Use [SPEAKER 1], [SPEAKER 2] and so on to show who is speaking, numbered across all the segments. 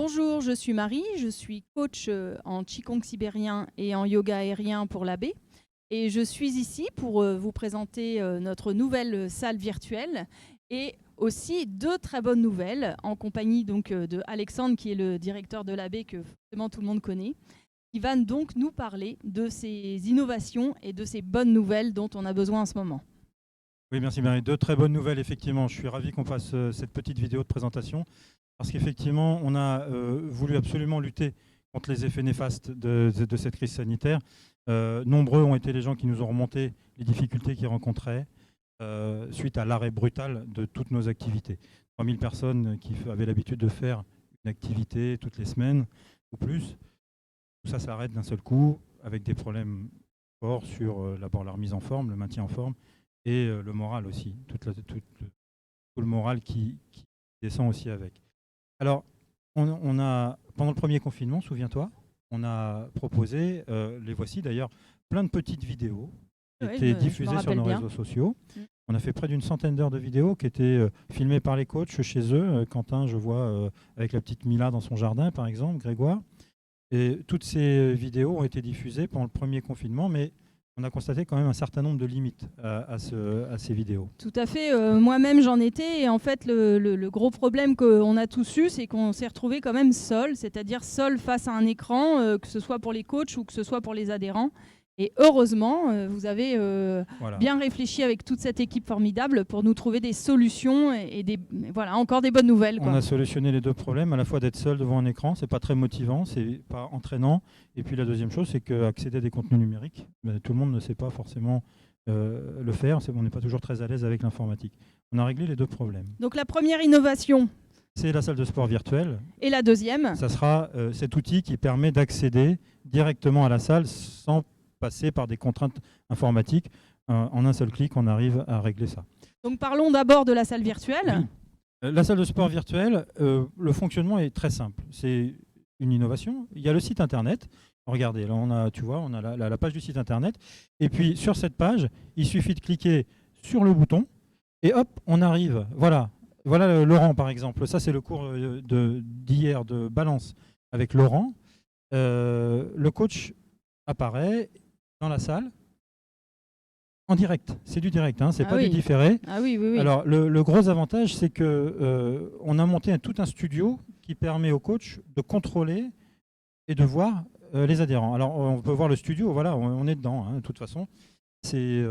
[SPEAKER 1] Bonjour, je suis Marie, je suis coach en Qigong sibérien et en yoga aérien pour l'AB. Et je suis ici pour vous présenter notre nouvelle salle virtuelle et aussi deux très bonnes nouvelles en compagnie donc, de Alexandre qui est le directeur de l'AB que forcément tout le monde connaît, qui va donc nous parler de ces innovations et de ces bonnes nouvelles dont on a besoin en ce moment.
[SPEAKER 2] Oui, merci Marie. Deux très bonnes nouvelles, effectivement. Je suis ravi qu'on fasse cette petite vidéo de présentation parce qu'effectivement, on a voulu absolument lutter contre les effets néfastes de cette crise sanitaire. Nombreux ont été les gens qui nous ont remonté les difficultés qu'ils rencontraient suite à l'arrêt brutal de toutes nos activités. 3000 personnes qui avaient l'habitude de faire une activité toutes les semaines ou plus. Tout ça s'arrête d'un seul coup avec des problèmes forts sur d'abord la remise en forme, le maintien en forme, et le moral aussi, tout le moral qui descend aussi avec. Alors, on a, pendant le premier confinement, souviens-toi, on a proposé, les voici d'ailleurs, plein de petites vidéos qui étaient diffusées sur nos réseaux sociaux. On a fait près d'une centaine d'heures de vidéos qui étaient filmées par les coachs chez eux. Quentin, je vois, avec la petite Mila dans son jardin, par exemple, Grégoire. Et toutes ces vidéos ont été diffusées pendant le premier confinement, mais on a constaté quand même un certain nombre de limites à ces vidéos.
[SPEAKER 1] Tout à fait. Moi-même, j'en étais. Et en fait, le gros problème qu'on a tous eu, c'est qu'on s'est retrouvés quand même seuls, c'est-à-dire seuls face à un écran, que ce soit pour les coachs ou que ce soit pour les adhérents. Et heureusement, vous avez bien réfléchi avec toute cette équipe formidable pour nous trouver des solutions et voilà, encore des bonnes nouvelles, quoi.
[SPEAKER 2] On a solutionné les deux problèmes, à la fois d'être seul devant un écran, c'est pas très motivant, c'est pas entraînant. Et puis la deuxième chose, c'est qu'accéder à des contenus numériques, tout le monde ne sait pas forcément le faire, on n'est pas toujours très à l'aise avec l'informatique. On a réglé les deux problèmes.
[SPEAKER 1] Donc la première innovation,
[SPEAKER 2] c'est la salle de sport virtuelle.
[SPEAKER 1] Et la deuxième,
[SPEAKER 2] ça sera cet outil qui permet d'accéder directement à la salle sans passer par des contraintes informatiques. En un seul clic, on arrive à régler ça.
[SPEAKER 1] Donc parlons d'abord de la salle virtuelle.
[SPEAKER 2] La salle de sport virtuelle, le fonctionnement est très simple. C'est une innovation. Il y a le site internet. Regardez, là on a la page du site internet. Et puis sur cette page, il suffit de cliquer sur le bouton et hop, on arrive. Voilà Laurent par exemple. Ça c'est le cours d'hier de balance avec Laurent. Le coach apparaît dans la salle en direct. C'est du direct, hein, c'est pas du différé.
[SPEAKER 1] Ah oui.
[SPEAKER 2] Alors le gros avantage, c'est que on a monté tout un studio qui permet au coach de contrôler et de voir les adhérents. Alors on peut voir le studio, voilà, on est dedans, hein, de toute façon. C'est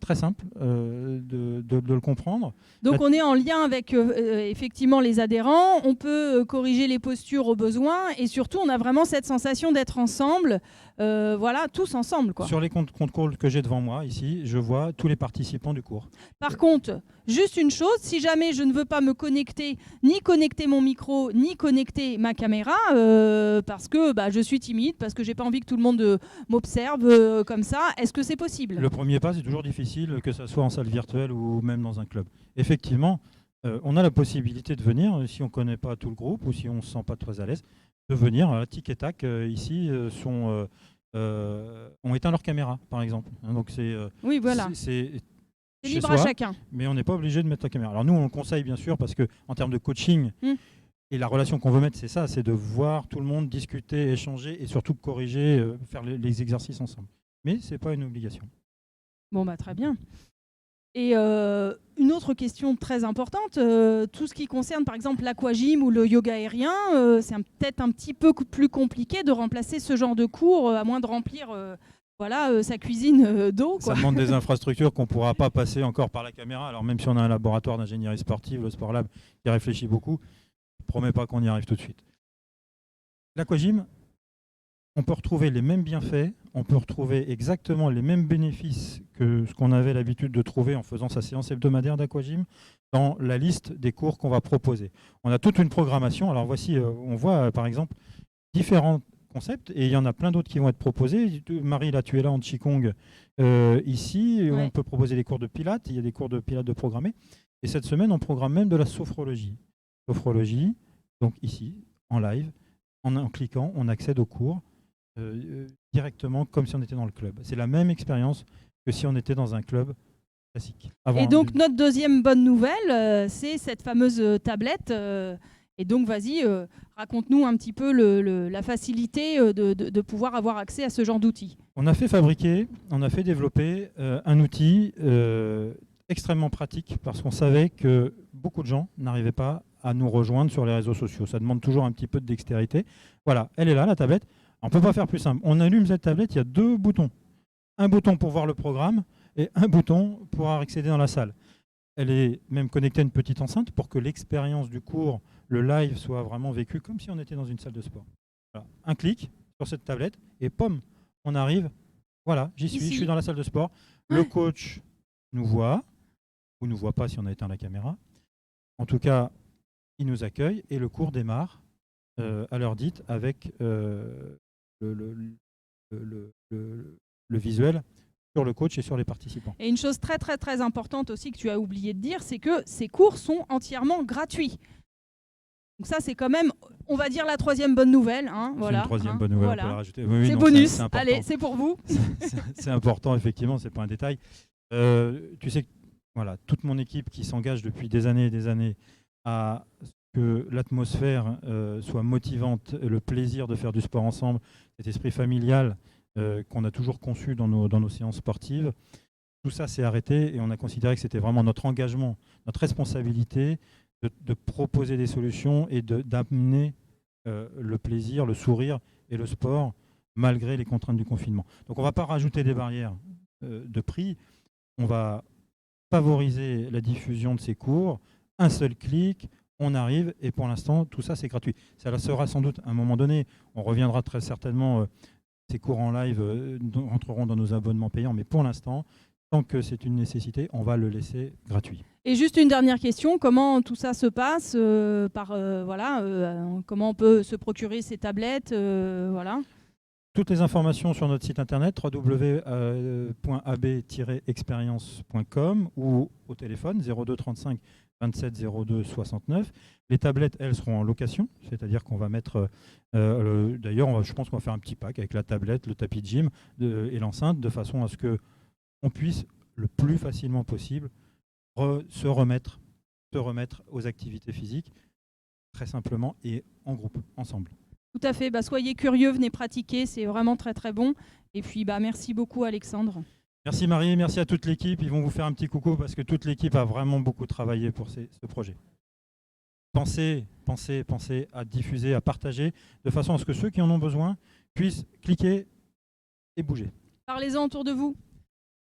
[SPEAKER 2] très simple de le comprendre.
[SPEAKER 1] Donc on est en lien avec effectivement les adhérents, on peut corriger les postures au besoin et surtout on a vraiment cette sensation d'être ensemble, voilà, tous ensemble, quoi.
[SPEAKER 2] Sur les comptes calls que j'ai devant moi ici, je vois tous les participants du cours.
[SPEAKER 1] Par contre, juste une chose, si jamais je ne veux pas me connecter, ni connecter mon micro, ni connecter ma caméra, parce que je suis timide, parce que j'ai pas envie que tout le monde m'observe comme ça, est-ce que c'est possible ?
[SPEAKER 2] Le premier pas, c'est toujours difficile, que ce soit en salle virtuelle ou même dans un club. Effectivement, on a la possibilité de venir, si on ne connaît pas tout le groupe ou si on ne se sent pas très à l'aise, de venir. Tic et tac, ici, ont éteint leur caméra, par exemple. Donc
[SPEAKER 1] oui, voilà.
[SPEAKER 2] C'est
[SPEAKER 1] libre à chacun.
[SPEAKER 2] Mais on n'est pas obligé de mettre la caméra. Alors nous, on le conseille bien sûr parce qu'en termes de coaching, et la relation qu'on veut mettre, c'est ça, c'est de voir tout le monde discuter, échanger et surtout corriger, faire les exercices ensemble. Mais ce n'est pas une obligation.
[SPEAKER 1] Bon, très bien. Et une autre question très importante, tout ce qui concerne par exemple l'aquagym ou le yoga aérien, c'est peut-être un petit peu plus compliqué de remplacer ce genre de cours, à moins de remplir sa cuisine d'eau, quoi.
[SPEAKER 2] Ça demande des infrastructures qu'on ne pourra pas passer encore par la caméra. Alors même si on a un laboratoire d'ingénierie sportive, le Sport Lab, qui réfléchit beaucoup, je ne promets pas qu'on y arrive tout de suite. L'aquagym, on peut retrouver les mêmes bienfaits, on peut retrouver exactement les mêmes bénéfices que ce qu'on avait l'habitude de trouver en faisant sa séance hebdomadaire d'aquagym dans la liste des cours qu'on va proposer. On a toute une programmation. Alors voici, on voit par exemple différents concepts et il y en a plein d'autres qui vont être proposés. Marie, là tu es là en Qigong ici. Ouais. On peut proposer des cours de pilates, il y a des cours de pilates de programmés. Et cette semaine, on programme même de la sophrologie. Sophrologie, donc ici, en live, en cliquant, on accède aux cours. Directement comme si on était dans le club. C'est la même expérience que si on était dans un club classique.
[SPEAKER 1] Et donc notre deuxième bonne nouvelle, c'est cette fameuse tablette Et donc, vas-y, raconte-nous un petit peu la facilité de pouvoir avoir accès à ce genre d'outils.
[SPEAKER 2] On a fait développer un outil extrêmement pratique parce qu'on savait que beaucoup de gens n'arrivaient pas à nous rejoindre sur les réseaux sociaux. Ça demande toujours un petit peu de dextérité. Voilà, elle est là, la tablette. On ne peut pas faire plus simple. On allume cette tablette, il y a 2 boutons. Un bouton pour voir le programme et un bouton pour accéder dans la salle. Elle est même connectée à une petite enceinte pour que l'expérience du cours, le live, soit vraiment vécu comme si on était dans une salle de sport. Voilà. Un clic sur cette tablette et pom, on arrive. Voilà, j'y suis, je suis dans la salle de sport. Le coach nous voit, ou nous voit pas si on a éteint la caméra. En tout cas, il nous accueille et le cours démarre à l'heure dite avec le visuel sur le coach et sur les participants.
[SPEAKER 1] Et une chose très très très importante aussi que tu as oublié de dire, c'est que ces cours sont entièrement gratuits. Donc ça, c'est quand même, on va dire, la 3e bonne nouvelle. Hein, voilà,
[SPEAKER 2] une 3e bonne nouvelle,
[SPEAKER 1] voilà.
[SPEAKER 2] on peut la rajouter. Oui,
[SPEAKER 1] c'est bonus, allez, c'est pour vous.
[SPEAKER 2] C'est important, effectivement, c'est pas un détail. Tu sais, voilà, toute mon équipe qui s'engage depuis des années et des années à ce que l'atmosphère soit motivante, le plaisir de faire du sport ensemble, cet esprit familial qu'on a toujours conçu dans nos séances sportives, tout ça s'est arrêté et on a considéré que c'était vraiment notre engagement, notre responsabilité de proposer des solutions et d'amener le plaisir, le sourire et le sport malgré les contraintes du confinement. Donc on ne va pas rajouter des barrières de prix, on va favoriser la diffusion de ces cours, un seul clic, on arrive et pour l'instant tout ça c'est gratuit. Ça sera sans doute à un moment donné, on reviendra très certainement, ces cours en live rentreront dans nos abonnements payants, mais pour l'instant, tant que c'est une nécessité, on va le laisser gratuit.
[SPEAKER 1] Et juste une dernière question, comment tout ça se passe comment on peut se procurer ces tablettes voilà.
[SPEAKER 2] Toutes les informations sur notre site internet www.ab-experience.com ou au téléphone 02 35 27 02 69. Les tablettes, elles, seront en location, c'est-à-dire qu'on va mettre, d'ailleurs, je pense qu'on va faire un petit pack avec la tablette, le tapis de gym et l'enceinte, de façon à ce qu'on puisse le plus facilement possible se remettre aux activités physiques, très simplement et en groupe, ensemble.
[SPEAKER 1] Tout à fait, soyez curieux, venez pratiquer, c'est vraiment très très bon. Et puis merci beaucoup Alexandre.
[SPEAKER 2] Merci Marie, merci à toute l'équipe. Ils vont vous faire un petit coucou parce que toute l'équipe a vraiment beaucoup travaillé pour ce projet. Pensez à diffuser, à partager, de façon à ce que ceux qui en ont besoin puissent cliquer et bouger.
[SPEAKER 1] Parlez-en autour de vous.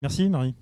[SPEAKER 2] Merci Marie.